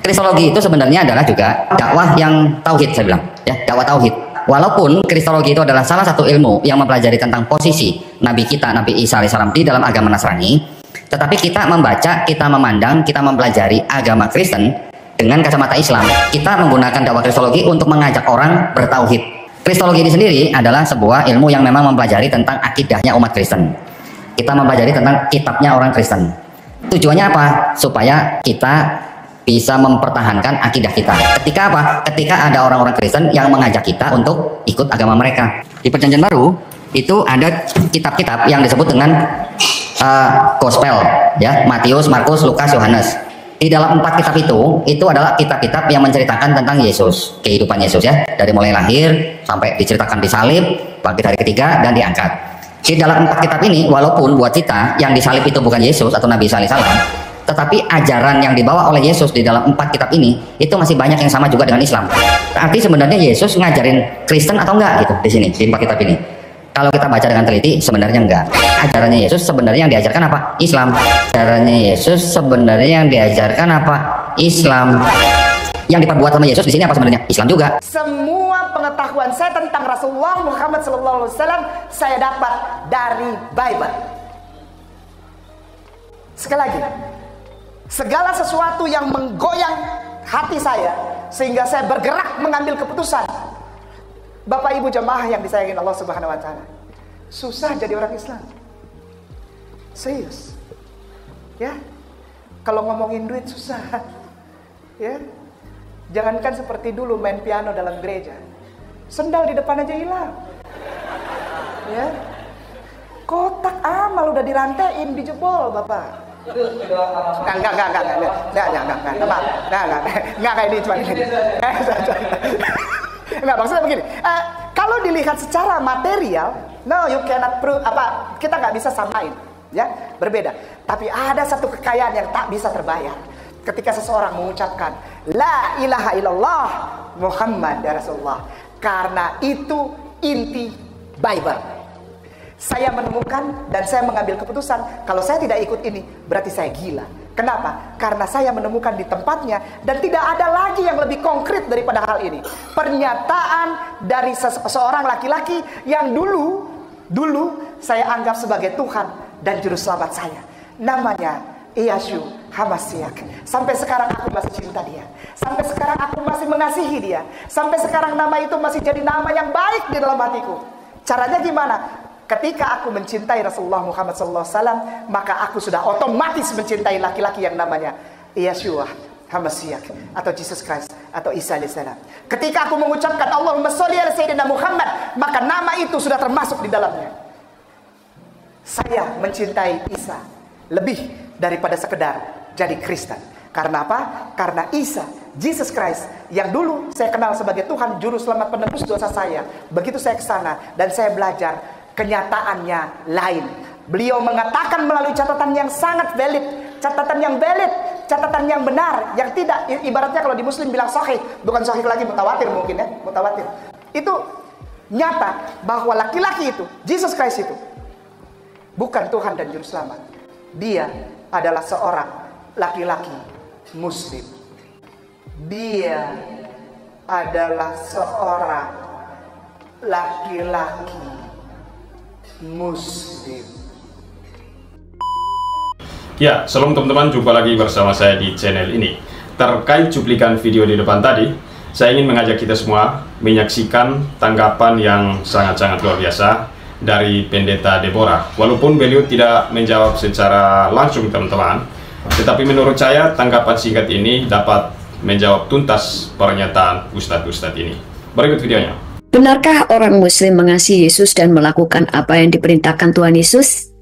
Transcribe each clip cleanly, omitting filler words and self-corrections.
Kristologi itu sebenarnya adalah juga dakwah yang tauhid, saya bilang, ya, dakwah tauhid. Walaupun kristologi itu adalah salah satu ilmu yang mempelajari tentang posisi Nabi kita, Nabi Isa alaihissalam di dalam agama Nasrani, tetapi kita membaca, kita memandang, kita mempelajari agama Kristen dengan kacamata Islam. Kita menggunakan dakwah kristologi untuk mengajak orang bertauhid. Kristologi ini sendiri adalah sebuah ilmu yang memang mempelajari tentang akidahnya umat Kristen. Kita mempelajari tentang kitabnya orang Kristen. Tujuannya apa? Supaya kita bisa mempertahankan akidah kita. Ketika apa? Ketika ada orang-orang Kristen yang mengajak kita untuk ikut agama mereka. Di Perjanjian Baru itu ada kitab-kitab yang disebut dengan Gospel, ya, Matius, Markus, Lukas, Yohanes. Di dalam 4 kitab itu adalah kitab-kitab yang menceritakan tentang Yesus, kehidupan Yesus, ya, dari mulai lahir sampai diceritakan disalib, bangkit hari ketiga, dan diangkat. Di dalam 4 kitab ini, walaupun buat kita yang disalib itu bukan Yesus atau Nabi Isa alaihissalam, tetapi ajaran yang dibawa oleh Yesus di dalam 4 kitab ini itu masih banyak yang sama juga dengan Islam. Arti sebenarnya Yesus ngajarin Kristen atau enggak gitu di sini di 4 kitab ini. Kalau kita baca dengan teliti sebenarnya enggak. Ajarannya Yesus sebenarnya yang diajarkan apa? Islam. Ajarannya Yesus sebenarnya yang diajarkan apa? Islam. Yang diperbuat sama Yesus di sini apa sebenarnya? Islam juga. Semua pengetahuan saya tentang Rasulullah Muhammad SAW saya dapat dari Bible. Sekali lagi, segala sesuatu yang menggoyang hati saya sehingga saya bergerak mengambil keputusan. Bapak Ibu jemaah yang disayangi Allah Subhanahu wa taala, susah jadi orang Islam. Serius. Ya. Kalau ngomongin duit susah. Ya. Jangankan seperti dulu main piano dalam gereja. Sendal di depan aja hilang. Ya. Kotak amal udah dirantain, dijebol, Bapak. Enggak kayak ini cuma ini. Enggak, maksudnya begini. Kalau dilihat secara material, no, you cannot prove apa, kita nggak bisa samain, ya, berbeda. Tapi ada satu kekayaan yang tak bisa terbayar. Ketika seseorang mengucapkan La ilaha illallah Muhammad Rasulullah, karena itu inti Bible. Saya menemukan dan saya mengambil keputusan, kalau saya tidak ikut ini berarti saya gila. Kenapa? Karena saya menemukan di tempatnya dan tidak ada lagi yang lebih konkret daripada hal ini. Pernyataan dari seorang laki-laki yang dulu saya anggap sebagai Tuhan dan juru selamat saya. Namanya Yeshua Hamasiak. Sampai sekarang aku masih cinta dia. Sampai sekarang aku masih mengasihi dia. Sampai sekarang nama itu masih jadi nama yang baik di dalam hatiku. Caranya gimana? Ketika aku mencintai Rasulullah Muhammad SAW, maka aku sudah otomatis mencintai laki-laki yang namanya Yeshua Hamasiak atau Jesus Christ atau Isa alaihissalam. Ketika aku mengucapkan Allahumma sholli ala Sayyidina Muhammad, maka nama itu sudah termasuk di dalamnya. Saya mencintai Isa lebih daripada sekedar jadi Kristen. Karena apa? Karena Isa, Jesus Christ, yang dulu saya kenal sebagai Tuhan Juru Selamat penebus dosa saya. Begitu saya ke sana dan saya belajar, kenyataannya lain. Beliau mengatakan melalui catatan yang sangat valid, catatan yang benar, yang tidak, ibaratnya kalau di Muslim bilang sahih, bukan sahih lagi, mutawatir mungkin ya, mutawatir. Itu nyata bahwa laki-laki itu, Jesus Christ itu, bukan Tuhan dan Juru Selamat. Dia adalah seorang laki-laki Muslim. Dia adalah seorang laki-laki Muslim. Ya, shalom teman-teman, jumpa lagi bersama saya di channel ini. Terkait cuplikan video di depan tadi, saya ingin mengajak kita semua menyaksikan tanggapan yang sangat-sangat luar biasa dari Pendeta Deborah. Walaupun beliau tidak menjawab secara langsung teman-teman, tetapi menurut saya tanggapan singkat ini dapat menjawab tuntas pernyataan Ustadz-Ustadz ini. Berikut videonya. Benarkah orang Muslim mengasihi Yesus dan melakukan apa yang diperintahkan Tuhan Yesus?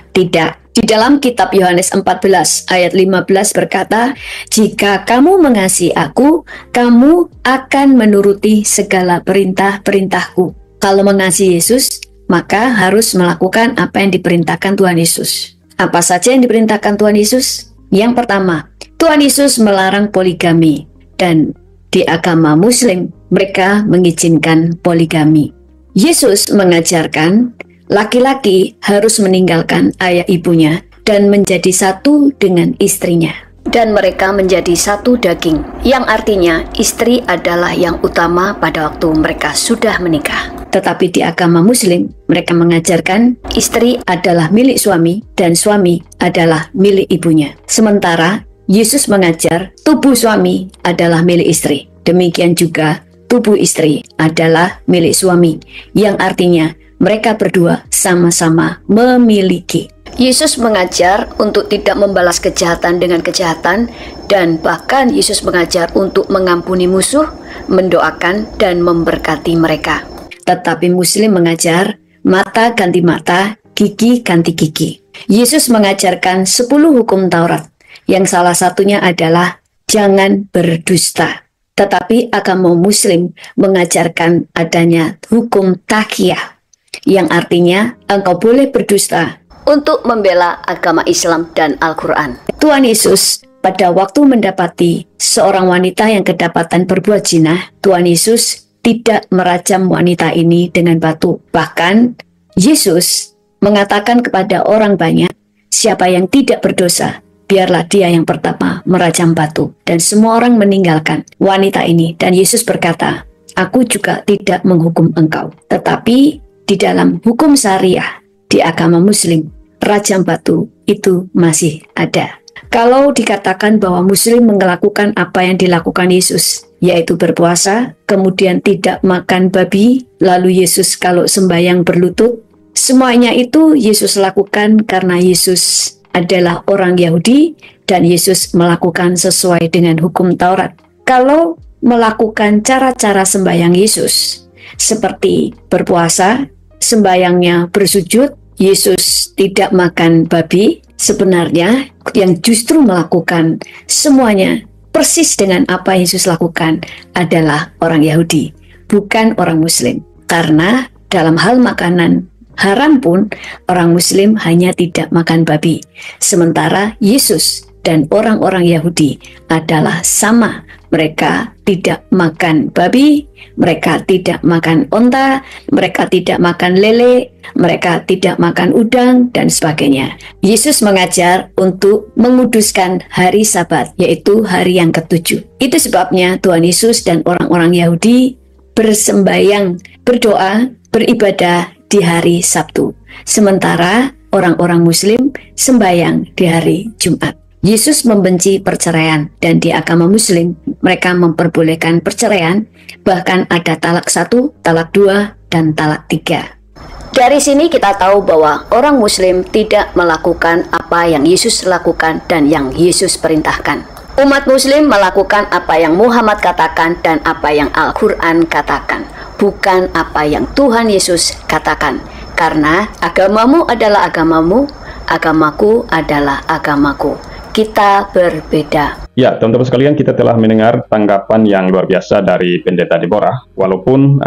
Tidak. Di dalam kitab Yohanes 14 ayat 15 berkata, "Jika kamu mengasihi aku, kamu akan menuruti segala perintah-perintahku." Kalau mengasihi Yesus, maka harus melakukan apa yang diperintahkan Tuhan Yesus. Apa saja yang diperintahkan Tuhan Yesus? Yang pertama, Tuhan Yesus melarang poligami, dan di agama Muslim mereka mengizinkan poligami. Yesus mengajarkan laki-laki harus meninggalkan ayah ibunya dan menjadi satu dengan istrinya. dan mereka menjadi satu daging, yang artinya istri adalah yang utama pada waktu mereka sudah menikah. Tetapi di agama Muslim, mereka mengajarkan istri adalah milik suami dan suami adalah milik ibunya. Sementara Yesus mengajar tubuh suami adalah milik istri. Demikian juga tubuh istri adalah milik suami, yang artinya mereka berdua sama-sama memiliki. Yesus mengajar untuk tidak membalas kejahatan dengan kejahatan, dan bahkan Yesus mengajar untuk mengampuni musuh, mendoakan, dan memberkati mereka. Tetapi Muslim mengajar mata ganti mata, gigi ganti gigi. Yesus mengajarkan 10 hukum Taurat, yang salah satunya adalah jangan berdusta. Tetapi agama Muslim mengajarkan adanya hukum taqiyah, yang artinya engkau boleh berdusta untuk membela agama Islam dan Al-Quran. Tuhan Yesus pada waktu mendapati seorang wanita yang kedapatan berbuat zina, Tuhan Yesus tidak merajam wanita ini dengan batu. Bahkan Yesus mengatakan kepada orang banyak, siapa yang tidak berdosa, biarlah dia yang pertama merajam batu. Dan semua orang meninggalkan wanita ini. Dan Yesus berkata, aku juga tidak menghukum engkau. Tetapi di dalam hukum syariah, di agama Muslim, rajam batu itu masih ada. Kalau dikatakan bahwa Muslim melakukan apa yang dilakukan Yesus, yaitu berpuasa, kemudian tidak makan babi, lalu Yesus kalau sembahyang berlutut, semuanya itu Yesus lakukan karena Yesus adalah orang Yahudi dan Yesus melakukan sesuai dengan hukum Taurat. Kalau melakukan cara-cara sembahyang Yesus, seperti berpuasa, sembahyangnya bersujud, Yesus tidak makan babi, sebenarnya yang justru melakukan semuanya persis dengan apa Yesus lakukan adalah orang Yahudi, bukan orang Muslim. Karena dalam hal makanan haram pun orang Muslim hanya tidak makan babi, sementara Yesus dan orang-orang Yahudi adalah sama. Mereka tidak makan babi, mereka tidak makan onta, mereka tidak makan lele, mereka tidak makan udang, dan sebagainya. Yesus mengajar untuk menguduskan hari Sabat, yaitu hari yang ke-7. Itu sebabnya Tuhan Yesus dan orang-orang Yahudi bersembayang, berdoa, beribadah di hari Sabtu. Sementara orang-orang Muslim sembayang di hari Jumat. Yesus membenci perceraian, dan di agama Muslim mereka memperbolehkan perceraian, bahkan ada talak 1, talak 2, dan talak 3. Dari sini kita tahu bahwa orang Muslim tidak melakukan apa yang Yesus lakukan dan yang Yesus perintahkan. Umat Muslim melakukan apa yang Muhammad katakan dan apa yang Al-Quran katakan, bukan apa yang Tuhan Yesus katakan. Karena agamamu adalah agamamu, agamaku adalah agamaku. Kita berbeda. Ya, teman-teman sekalian, kita telah mendengar tanggapan yang luar biasa dari Pendeta Deborah. Walaupun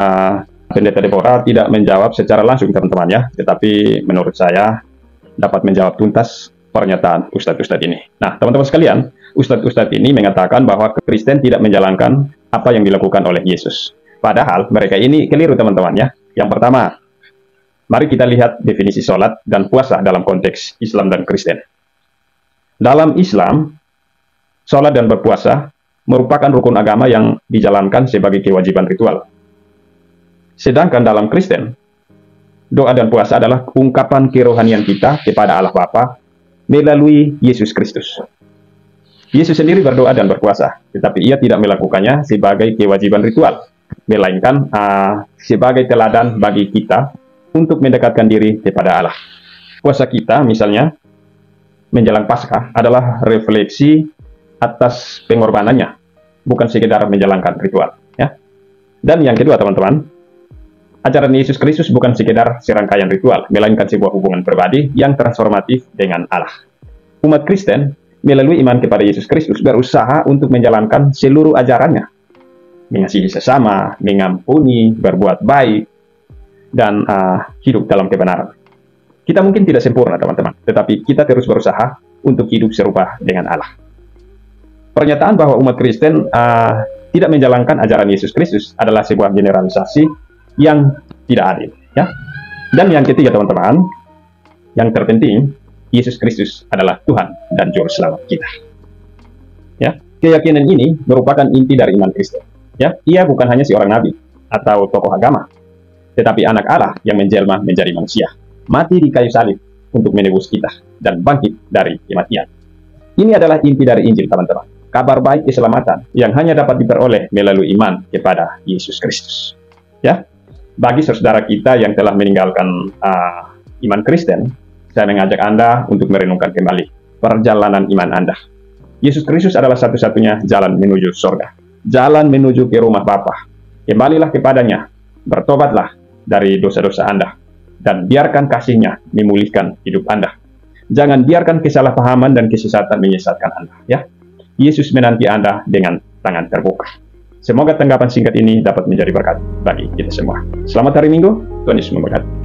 Pendeta Deborah tidak menjawab secara langsung, teman-teman ya, tetapi menurut saya dapat menjawab tuntas pernyataan Ustadz-Ustadz ini. Nah, teman-teman sekalian, Ustadz-Ustadz ini mengatakan bahwa Kristen tidak menjalankan apa yang dilakukan oleh Yesus. Padahal mereka ini keliru, teman-teman ya. Yang pertama, mari kita lihat definisi sholat dan puasa dalam konteks Islam dan Kristen. Dalam Islam, sholat dan berpuasa merupakan rukun agama yang dijalankan sebagai kewajiban ritual. Sedangkan dalam Kristen, doa dan puasa adalah ungkapan kerohanian kita kepada Allah Bapa melalui Yesus Kristus. Yesus sendiri berdoa dan berpuasa, tetapi ia tidak melakukannya sebagai kewajiban ritual, melainkan sebagai teladan bagi kita untuk mendekatkan diri kepada Allah. Puasa kita misalnya menjelang Paskah adalah refleksi atas pengorbanannya, bukan sekedar menjalankan ritual ya. Dan yang kedua, teman-teman, ajaran Yesus Kristus bukan sekedar serangkaian ritual, melainkan sebuah hubungan pribadi yang transformatif dengan Allah. Umat Kristen melalui iman kepada Yesus Kristus berusaha untuk menjalankan seluruh ajarannya, mengasihi sesama, mengampuni, berbuat baik, dan hidup dalam kebenaran. Kita mungkin tidak sempurna, teman-teman, tetapi kita terus berusaha untuk hidup serupa dengan Allah. Pernyataan bahwa umat Kristen tidak menjalankan ajaran Yesus Kristus adalah sebuah generalisasi yang tidak adil ya. Dan yang ketiga, teman-teman, yang terpenting, Yesus Kristus adalah Tuhan dan Juru Selamat kita. Ya, keyakinan ini merupakan inti dari iman Kristen. Ya, ia bukan hanya seorang nabi atau tokoh agama, tetapi anak Allah yang menjelma menjadi manusia, mati di kayu salib untuk menebus kita dan bangkit dari kematian. Ini adalah inti dari Injil, teman-teman. Kabar baik keselamatan yang hanya dapat diperoleh melalui iman kepada Yesus Kristus. Ya, bagi saudara kita yang telah meninggalkan iman Kristen, saya mengajak Anda untuk merenungkan kembali perjalanan iman Anda. Yesus Kristus adalah satu-satunya jalan menuju surga, jalan menuju ke rumah Bapa. Kembalilah kepadanya, bertobatlah dari dosa-dosa Anda, dan biarkan kasih-Nya memulihkan hidup Anda. Jangan biarkan kesalahpahaman dan kesesatan menyesatkan Anda. Ya, Yesus menanti Anda dengan tangan terbuka. Semoga tanggapan singkat ini dapat menjadi berkat bagi kita semua. Selamat hari Minggu, Tuhan Yesus memberkati.